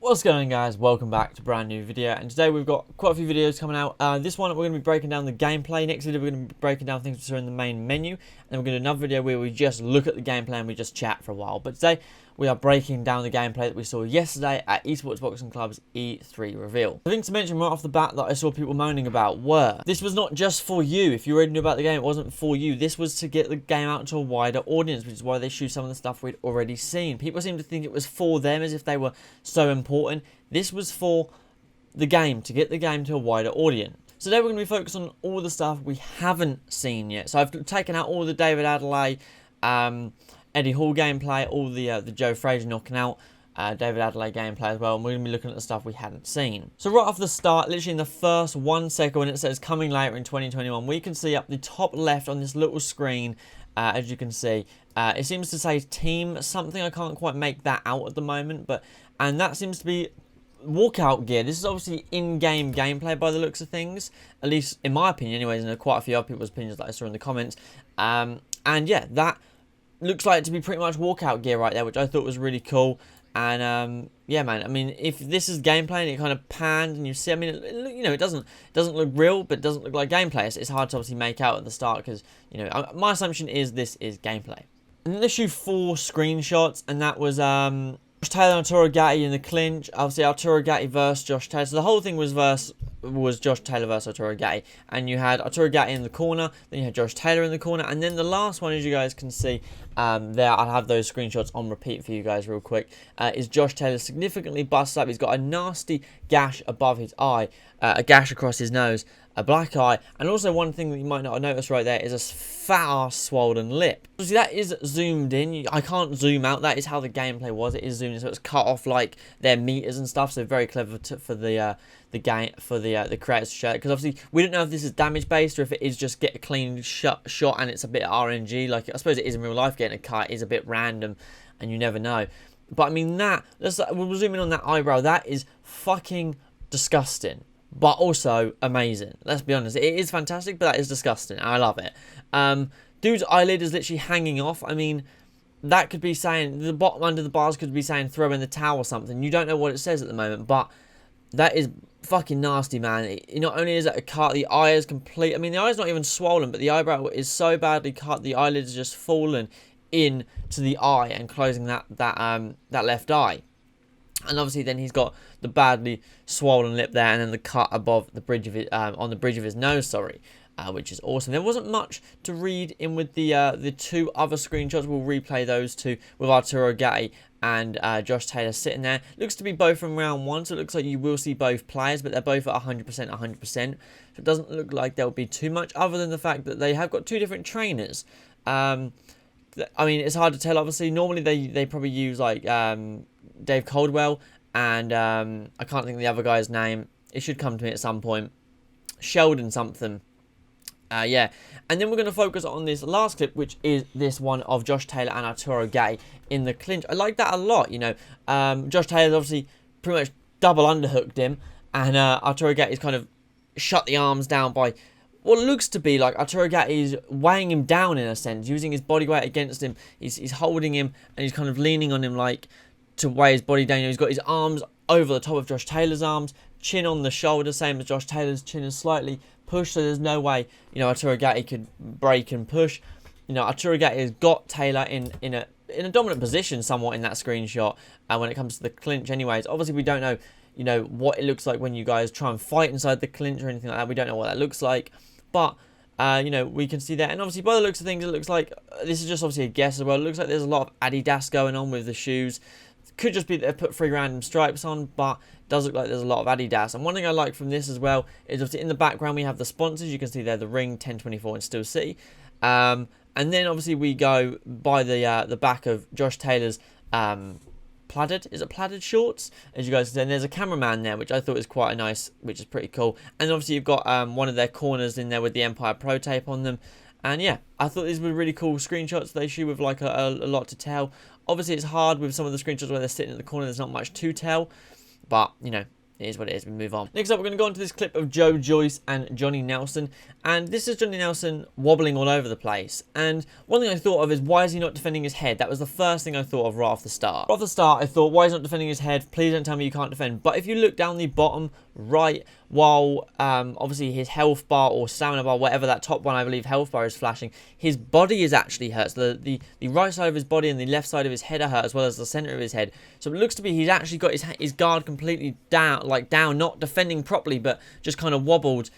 What's going on, guys? Welcome back to a brand new video, and today we've got quite a few videos coming out. This one we're going to be breaking down the gameplay. Next video we're going to be breaking down things which are in the main menu, and then we're going to do another video where we just look at the gameplay and we just chat for a while. But today we are breaking down the gameplay that we saw yesterday at ESports Boxing Club's E3 reveal. The thing to mention right off the bat that I saw people moaning about were, this was not just for you. If you already knew about the game, it wasn't for you. This was to get the game out to a wider audience, which is why they showed some of the stuff we'd already seen. People seem to think it was for them as if they were so important. This was for the game, to get the game to a wider audience. So today we're going to be focused on all the stuff we haven't seen yet. So I've taken out all the David Adelaide, Eddie Hall gameplay, all the Joe Frazier knocking out David Adelaide gameplay as well, and we're going to be looking at the stuff we hadn't seen. So right off the start, literally in the first 1 second when it says coming later in 2021, we can see up the top left on this little screen, as you can see, it seems to say team something. I can't quite make that out at the moment, and that seems to be walkout gear. This is obviously in-game gameplay by the looks of things, at least in my opinion anyways, and quite a few other people's opinions that I saw in the comments. And yeah, that looks like it to be pretty much walkout gear right there, which I thought was really cool. And yeah, man, I mean, if this is gameplay and it kind of panned and you see, I mean, you know, it doesn't look real, but it doesn't look like gameplay. It's hard to obviously make out at the start because, you know, my assumption is this is gameplay. And then they shoot 4 screenshots, and that was Josh Taylor and Arturogati in the clinch. Obviously, Arturogati versus Josh Taylor. So the whole thing was Josh Taylor versus Arturogati. And you had Arturogati in the corner, then you had Josh Taylor in the corner, and then the last one, as you guys can see there, I'll have those screenshots on repeat for you guys real quick, is Josh Taylor significantly busted up. He's got a nasty gash above his eye, a gash across his nose, a black eye, and also one thing that you might not have noticed right there is a fat-ass swollen lip. Obviously, that is zoomed in. I can't zoom out. That is how the gameplay was. It is zoomed in, so it's cut off like their meters and stuff. So very clever for the creators to share it, because obviously we don't know if this is damage based or if it is just get a clean shot and it's a bit RNG. Like, I suppose it is in real life. Getting a cut is a bit random, and you never know. But I mean, we'll zoom in on that eyebrow. That is fucking disgusting, but also amazing. Let's be honest, it is fantastic, but that is disgusting. I love it. Dude's eyelid is literally hanging off. I mean, that could be saying, the bottom under the bars could be saying throw in the towel or something. You don't know what it says at the moment, but that is fucking nasty, man. Not only is that a cut, the eye is complete. I mean, the eye is not even swollen, but the eyebrow is so badly cut, the eyelid is just fallen in to the eye and closing that left eye. And obviously then he's got the badly swollen lip there, and then the cut above the bridge of it, on the bridge of his nose, sorry, which is awesome. There wasn't much to read in with the 2 other screenshots. We'll replay those 2 with Arturogati and Josh Taylor sitting there. Looks to be both from round 1, so it looks like you will see both players, but they're both at 100%. So it doesn't look like there'll be too much, other than the fact that they have got 2 different trainers. I mean, it's hard to tell, obviously. Normally they probably use like Dave Caldwell and I can't think of the other guy's name. It should come to me at some point. Sheldon something. Yeah. And then we're going to focus on this last clip, which is this one of Josh Taylor and Arturogati in the clinch. I like that a lot, you know. Josh Taylor's obviously pretty much double underhooked him, and Arturogati's kind of shut the arms down by what looks to be like Arturogati is weighing him down in a sense, using his body weight against him. He's holding him, and he's kind of leaning on him like to weigh his body down. You know, he's got his arms over the top of Josh Taylor's arms, chin on the shoulder, same as Josh Taylor's chin is slightly pushed, so there's no way, you know, Arturogati could break and push. You know, Arturogati has got Taylor in a dominant position somewhat in that screenshot when it comes to the clinch anyways. Obviously, we don't know, you know, what it looks like when you guys try and fight inside the clinch or anything like that. We don't know what that looks like. But, you know, we can see that. And obviously, by the looks of things, it looks like, this is just obviously a guess as well. It looks like there's a lot of Adidas going on with the shoes. Could just be that they've put 3 random stripes on, but it does look like there's a lot of Adidas. And one thing I like from this as well is obviously in the background we have the sponsors. You can see there the Ring, 1024 and Still City. And then obviously we go by the back of Josh Taylor's plaided shorts, as you guys can see. And there's a cameraman there, which I thought was quite a nice, which is pretty cool. And obviously you've got one of their corners in there with the Empire Pro tape on them. And yeah, I thought these were really cool screenshots. They shoot with like a lot to tell. Obviously it's hard with some of the screenshots where they're sitting in the corner, there's not much to tell. But, you know, it is what it is. We move on. Next up, we're going to go on to this clip of Joyce and Johnny Nelson. And this is Johnny Nelson wobbling all over the place. And one thing I thought of is, why is he not defending his head? That was the first thing I thought of right off the start. Right off the start, I thought, why is he not defending his head? Please don't tell me you can't defend. But if you look down the bottom right, while obviously his health bar or stamina bar, whatever that top one, I believe, health bar is flashing, his body is actually hurt. So the right side of his body and the left side of his head are hurt, as well as the center of his head. So it looks to be he's actually got his guard completely down, not defending properly, but just kind of wobbled.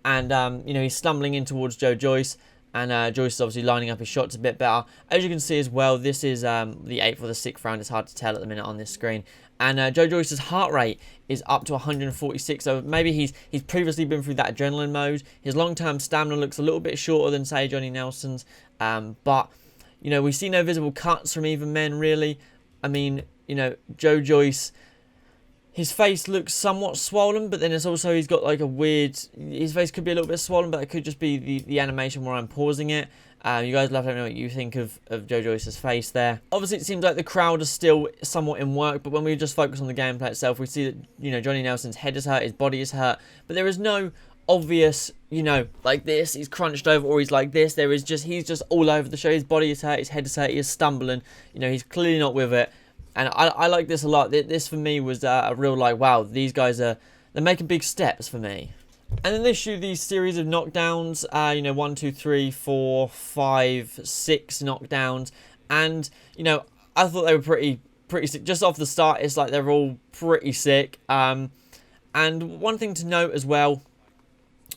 And, you know, he's stumbling in towards Joyce. And Joyce is obviously lining up his shots a bit better. As you can see as well, this is the 8th or the 6th round. It's hard to tell at the minute on this screen. And Joyce's heart rate is up to 146. So maybe he's previously been through that adrenaline mode. His long-term stamina looks a little bit shorter than, say, Johnny Nelson's. But, you know, we see no visible cuts from either men, really. I mean, you know, Joyce, his face looks somewhat swollen, but then it's also, he's got like a weird, his face could be a little bit swollen, but it could just be the animation where I'm pausing it. You guys let me know what you think of Joyce's face there. Obviously, it seems like the crowd is still somewhat in work, but when we just focus on the gameplay itself, we see that, you know, Johnny Nelson's head is hurt, his body is hurt, but there is no obvious, you know, like this, he's crunched over, or he's like this. There is just, he's just all over the show. His body is hurt, his head is hurt, he is stumbling. You know, he's clearly not with it. And I like this a lot. This for me was a real, like, wow, these guys they're making big steps for me. And then they shoot these series of knockdowns, you know, 1, 2, 3, 4, 5, 6 knockdowns. And, you know, I thought they were pretty sick. Just off the start, it's like they're all pretty sick. And one thing to note as well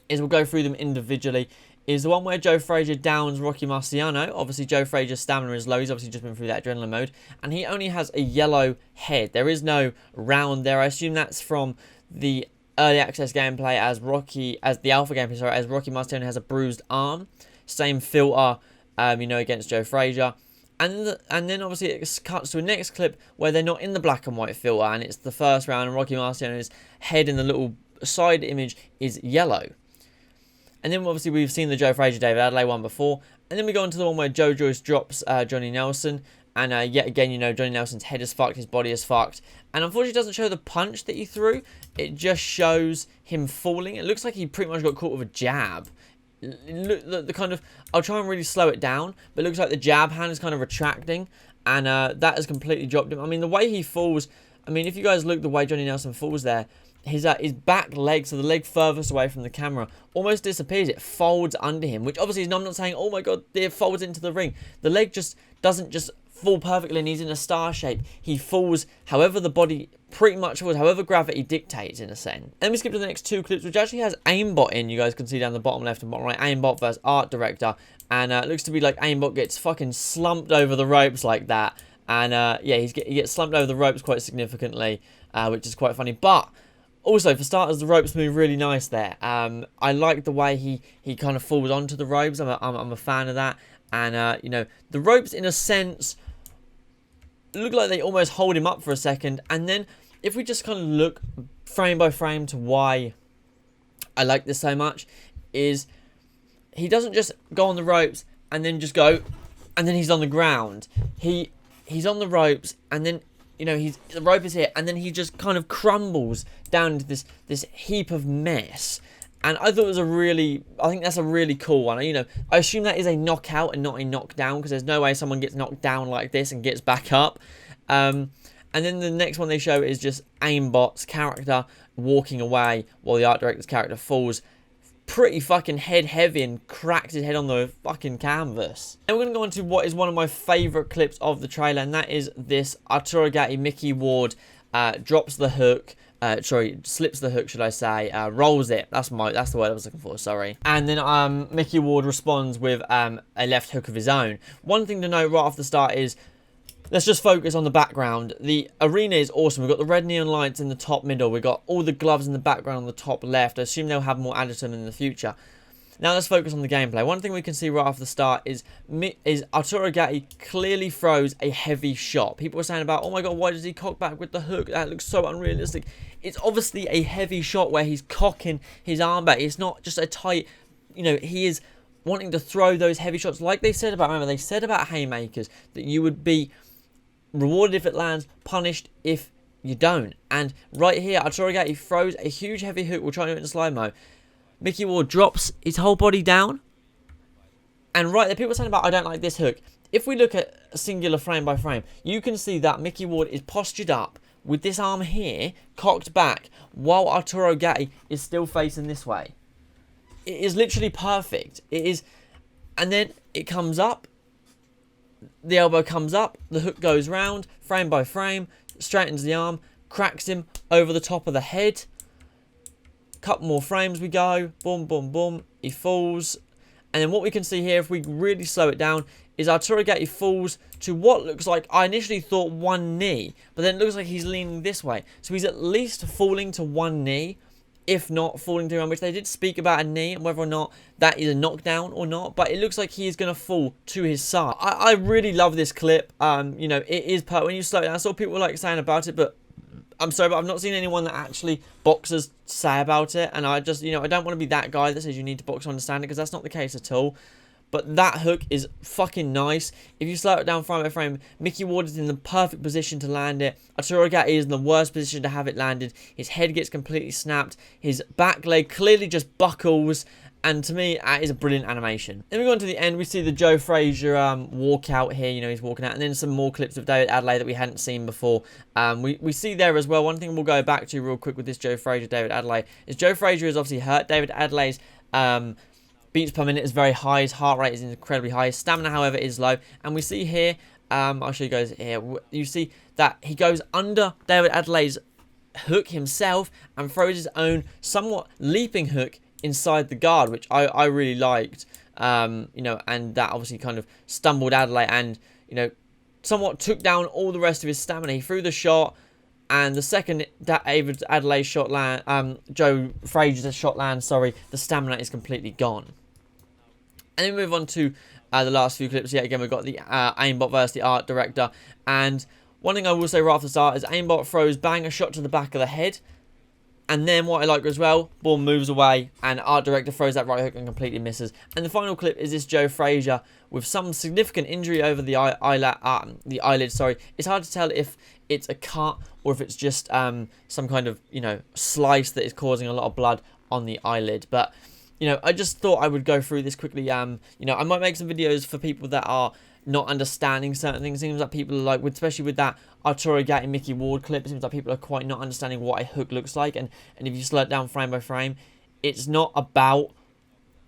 is, we'll go through them individually, is the one where Joe Frazier downs Rocky Marciano. Obviously, Joe Frazier's stamina is low. He's obviously just been through that adrenaline mode. And he only has a yellow head. There is no round there. I assume that's from the early access gameplay as the alpha gameplay, sorry, as Rocky Marciano has a bruised arm. Same filter, you know, against Joe Frazier. And then obviously it cuts to a next clip where they're not in the black and white filter. And it's the first round, and Rocky Marciano's head in the little side image is yellow. And then obviously we've seen the Joe Frazier David Adelaide one before. And then we go on to the one where Joyce drops Johnny Nelson. And yet again, you know, Johnny Nelson's head is fucked, his body is fucked. And unfortunately it doesn't show the punch that he threw. It just shows him falling. It looks like he pretty much got caught with a jab. The kind of, I'll try and really slow it down, but it looks like the jab hand is kind of retracting. And that has completely dropped him. I mean, the way he falls, I mean, if you guys look the way Johnny Nelson falls there, his back leg, so the leg furthest away from the camera, almost disappears. It folds under him, which obviously is, I'm not saying, oh my god, it folds into the ring. The leg just doesn't just fall perfectly and he's in a star shape. He falls however the body pretty much falls, however gravity dictates, in a sense. And then we skip to the next two clips, which actually has aimbot in. You guys can see down the bottom left and bottom right, aimbot versus art director. And it looks to be like aimbot gets fucking slumped over the ropes like that. And yeah, he gets slumped over the ropes quite significantly, which is quite funny. But also, for starters, the ropes move really nice there. I like the way he kind of falls onto the ropes. I'm a fan of that. And, you know, the ropes, in a sense, look like they almost hold him up for a second. And then, if we just kind of look frame by frame to why I like this so much, is he doesn't just go on the ropes and then just go, and then he's on the ground. He's on the ropes, and then, you know, the rope is here, and then he just kind of crumbles down into this heap of mess. And I thought it was I think that's a really cool one. You know, I assume that is a knockout and not a knockdown, because there's no way someone gets knocked down like this and gets back up. And then the next one they show is just aimbot's character walking away while the art director's character falls pretty fucking head heavy and cracks his head on the fucking canvas. And we're going to go on to what is one of my favourite clips of the trailer, and that is this Arturogati Mickey Ward drops the hook, slips the hook, should I say, rolls it. That's the word I was looking for, sorry. And then Mickey Ward responds with a left hook of his own. One thing to note right off the start is, let's just focus on the background. The arena is awesome. We've got the red neon lights in the top middle. We've got all the gloves in the background on the top left. I assume they'll have more added to them in the future. Now let's focus on the gameplay. One thing we can see right off the start is Arturogati clearly throws a heavy shot. People were saying about, oh my god, why does he cock back with the hook? That looks so unrealistic. It's obviously a heavy shot where he's cocking his arm back. It's not just a tight, you know, he is wanting to throw those heavy shots. Like they said about, remember, they said about haymakers that you would be rewarded if it lands, punished if You don't. And right here, Arturogati throws a huge heavy hook. We'll try to do it in slow-mo. Mickey Ward drops his whole body down. And right there, people are saying about, I don't like this hook. If we look at a singular frame by frame, you can see that Mickey Ward is postured up with this arm here, cocked back, while Arturogati is still facing this way. It is literally perfect. It is, and then it comes up, the elbow comes up, the hook goes round, frame by frame, straightens the arm, cracks him over the top of the head. Couple more frames we go, boom, boom, boom, he falls. And then what we can see here, if we really slow it down, is Arturogati falls to what looks like, I initially thought one knee, but then it looks like he's leaning this way. So he's at least falling to one knee, if not falling to one, which they did speak about a knee and whether or not that is a knockdown or not, but it looks like he is going to fall to his side. I really love this clip. You know, it is when you slow it down. I saw people like saying about it, but I'm sorry, but I've not seen anyone that actually boxers say about it, and I just, you know, I don't want to be that guy that says you need to box to understand it, because that's not the case at all. But that hook is fucking nice. If you slow it down frame by frame, Mickey Ward is in the perfect position to land it. Arturogati is in the worst position to have it landed. His head gets completely snapped. His back leg clearly just buckles. And to me, that is a brilliant animation. Then we go on to the end. We see the Joe Frazier walkout here. You know, he's walking out. And then some more clips of David Adelaide that we hadn't seen before. We see there as well. One thing we'll go back to real quick with this Joe Frazier, David Adelaide, is Joe Frazier is obviously hurt. David Adelaide's beats per minute is very high. His heart rate is incredibly high. His stamina, however, is low. And we see here, I'll show you guys here. You see that he goes under David Adelaide's hook himself and throws his own somewhat leaping hook inside the guard, which I really liked. You know, and that obviously kind of stumbled Adelaide and, you know, somewhat took down all the rest of his stamina. He threw the shot, and the second that Adelaide's shot land, Joe Frazier's shot lands, sorry, the stamina is completely gone. And then we move on to the last few clips. Yet again, we've got the aimbot versus the art director. And one thing I will say right off the start is aimbot throws bang a shot to the back of the head. And then what I like as well, ball moves away and art director throws that right hook and completely misses. And the final clip is this Joe Frazier with some significant injury over the eyelid. Sorry, it's hard to tell if it's a cut or if it's just some kind of, you know, slice that is causing a lot of blood on the eyelid. But you know, I just thought I would go through this quickly. You know, I might make some videos for people that are not understanding certain things. It seems like people are like, especially with that Arturogati Mickey Ward clip, it seems like people are quite not understanding what a hook looks like. And if you slow it down frame by frame, it's not about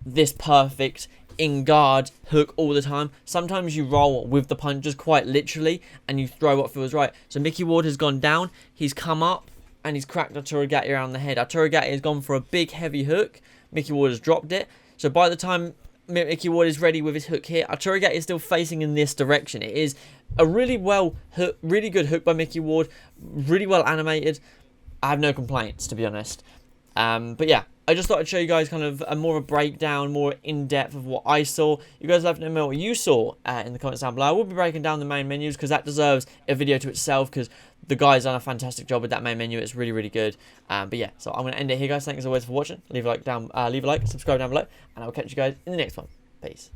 this perfect in guard hook all the time. Sometimes you roll with the punches quite literally and you throw what feels right. So Mickey Ward has gone down, he's come up and he's cracked Arturogati around the head. Arturogati has gone for a big heavy hook. Mickey Ward has dropped it. So by the time Mickey Ward is ready with his hook here, Arturogati is still facing in this direction. It is a really good hook by Mickey Ward. Really well animated. I have no complaints, to be honest. But yeah, I just thought I'd show you guys kind of a more of a breakdown, more in-depth of what I saw. You guys let me know what you saw in the comments down below. I will be breaking down the main menus because that deserves a video to itself, because the guy's done a fantastic job with that main menu. It's really, really good. But yeah, so I'm going to end it here, guys. Thanks as always for watching. Leave a like, subscribe down below, and I'll catch you guys in the next one. Peace.